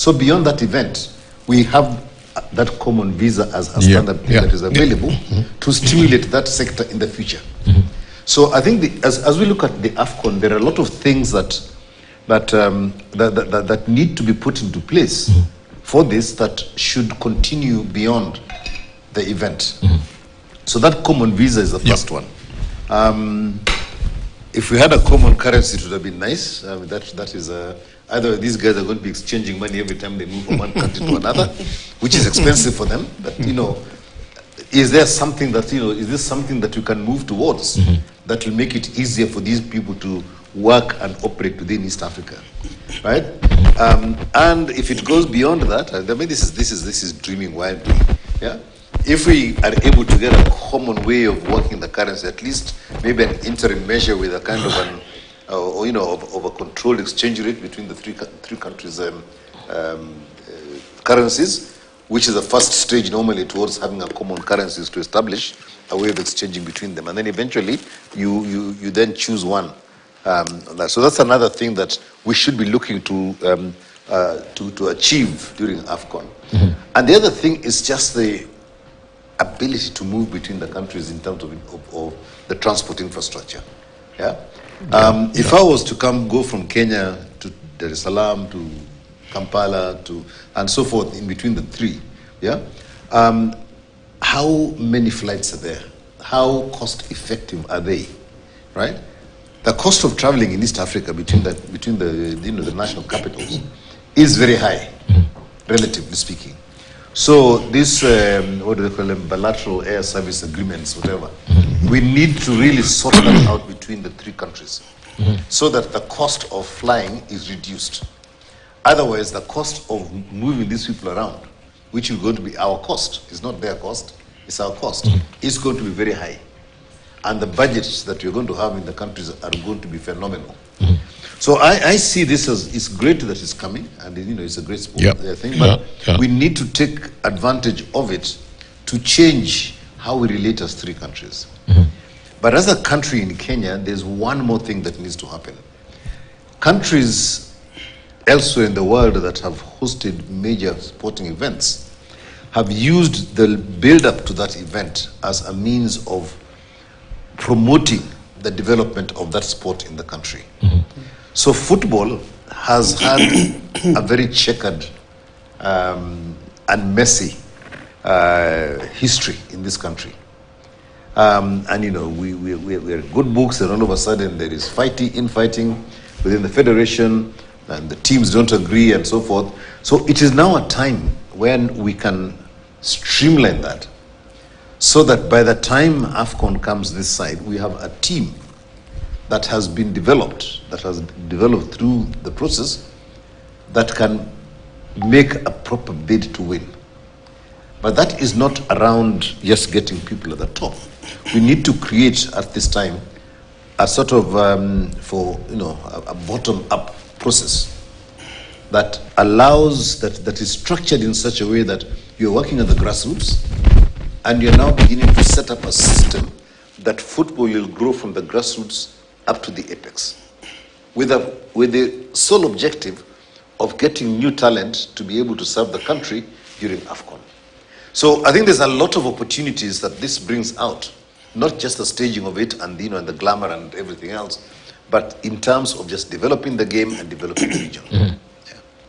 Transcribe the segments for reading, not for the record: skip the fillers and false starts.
So beyond that event, we have that common visa as a standard thing that is available to stimulate that sector in the future. So I think as we look at the AFCON, there are a lot of things that need to be put into place for this that should continue beyond the event. So that common visa is the first one. If we had a common currency, it would have been nice. That is either these guys are going to be exchanging money every time they move from one country to another, which is expensive for them. But is there something that is this something that you can move towards that will make it easier for these people to work and operate within East Africa, right? And if it goes beyond that, I mean, this is dreaming wildly, yeah. If we are able to get a common way of working the currency, at least maybe an interim measure with a kind of an, of a controlled exchange rate between the three countries' currencies, which is the first stage normally towards having a common currency, is to establish a way of exchanging between them, and then eventually you then choose one. So that's another thing that we should be looking to achieve during AFCON. And the other thing is just the ability to move between the countries in terms of the transport infrastructure. Yeah. If I was to go from Kenya to Dar es Salaam to Kampala and so forth in between the three, yeah. How many flights are there? How cost effective are they? Right. The cost of traveling in East Africa between the national capitals is very high, relatively speaking. So this, what do they call them, bilateral air service agreements, whatever, we need to really sort that out between the three countries so that the cost of flying is reduced. Otherwise, the cost of moving these people around, which is going to be our cost, it's not their cost, it's our cost, is going to be very high. And the budgets that you're going to have in the countries are going to be phenomenal. So I see this as, it's great that it's coming, and it's a great sport thing, but we need to take advantage of it to change how we relate as three countries. But as a country in Kenya, there's one more thing that needs to happen. Countries elsewhere in the world that have hosted major sporting events have used the build-up to that event as a means of promoting the development of that sport in the country. So football has had a very checkered and messy history in this country. And we're good books, and all of a sudden there is infighting within the federation, and the teams don't agree and so forth. So it is now a time when we can streamline that, so that by the time AFCON comes this side, we have a team that has been developed, through the process, that can make a proper bid to win. But that is not around just getting people at the top. We need to create at this time a sort of, a bottom-up process that allows, that is structured in such a way that you're working at the grassroots, and you're now beginning to set up a system that football will grow from the grassroots up to the apex, with the sole objective of getting new talent to be able to serve the country during AFCON. So I think there's a lot of opportunities that this brings out, not just the staging of it and and the glamour and everything else, but in terms of just developing the game and developing the region.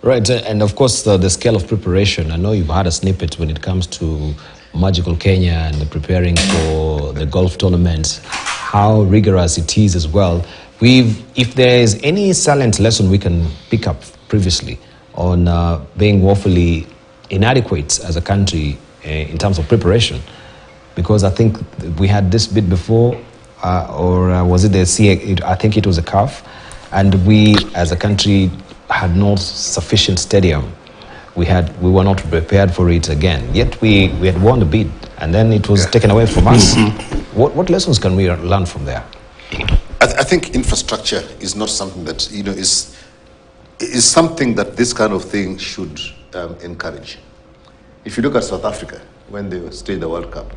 Right, and of course the scale of preparation. I know you've had a snippet when it comes to Magical Kenya and preparing for the golf tournaments, how rigorous it is as well. If there is any silent lesson we can pick up previously on being woefully inadequate as a country in terms of preparation, because I think we had this bit before, or was it the CA? I think it was a CAF, and we as a country had no sufficient stadium. We were not prepared for it again. Yet we had won the bid, and then it was taken away from us. What lessons can we learn from there? I think infrastructure is not something that is something that this kind of thing should encourage. If you look at South Africa, when they staged the World Cup,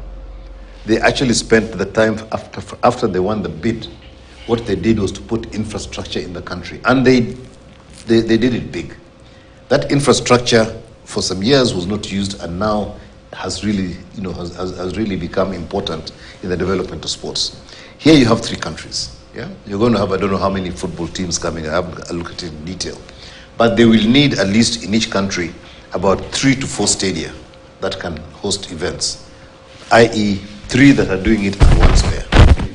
they actually spent the time after they won the bid. What they did was to put infrastructure in the country, and they did it big. That infrastructure for some years was not used, and now has really, has really become important in the development of sports. Here you have 3 countries. Yeah, you're going to have, I don't know how many football teams coming. I haven't looked at it in detail, but they will need at least in each country about 3 to 4 stadia that can host events, i.e., 3 that are doing it and 1 spare.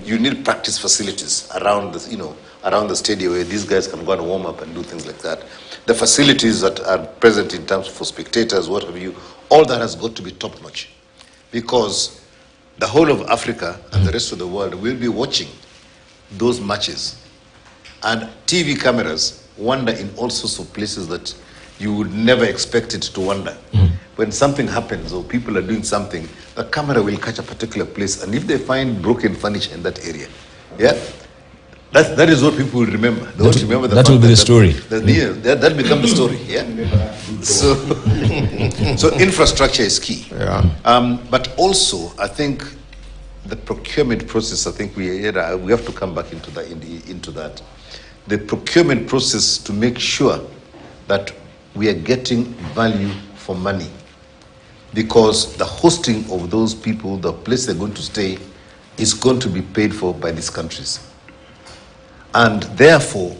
You need practice facilities around the, around the stadium where these guys can go and warm up and do things like that. The facilities that are present in terms for spectators, what have you, all that has got to be top notch, because the whole of Africa and the rest of the world will be watching those matches, and TV cameras wander in all sorts of places that you would never expect it to wander. When something happens or people are doing something, the camera will catch a particular place, and if they find broken furniture in that area, yeah, that is what people will remember. They won't remember the that will be the story. That becomes the story. Yeah. So infrastructure is key. Yeah. But also, I think the procurement process. I think we have to come back into that. The procurement process to make sure that we are getting value for money, because the hosting of those people, the place they're going to stay, is going to be paid for by these countries. And therefore,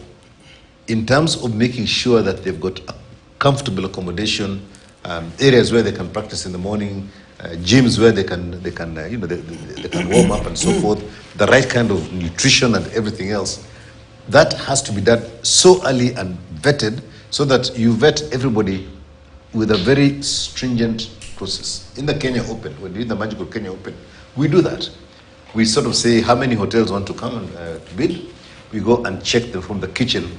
in terms of making sure that they've got a comfortable accommodation, areas where they can practice in the morning, gyms where they can warm up and so forth, the right kind of nutrition and everything else, that has to be done so early and vetted, so that you vet everybody with a very stringent process. In the Kenya Open, when we do the Magical Kenya Open, we do that. We sort of say how many hotels want to come and bid. We go and check them from the kitchen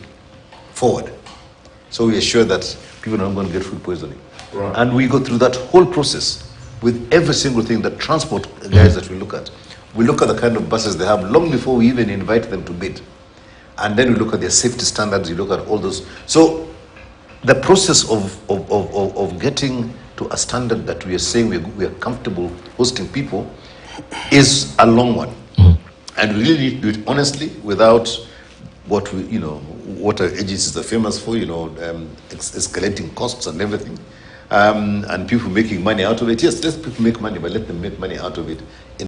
forward. So we assure that people are not going to get food poisoning. Right. And we go through that whole process with every single thing, the transport guys that we look at. We look at the kind of buses they have long before we even invite them to bid. And then we look at their safety standards, we look at all those. So the process of getting to a standard that we are saying we are comfortable hosting people is a long one. And we really need to do it honestly, without what what our agencies are famous for, escalating costs and everything, and people making money out of it. Yes, let people make money, but let them make money out of it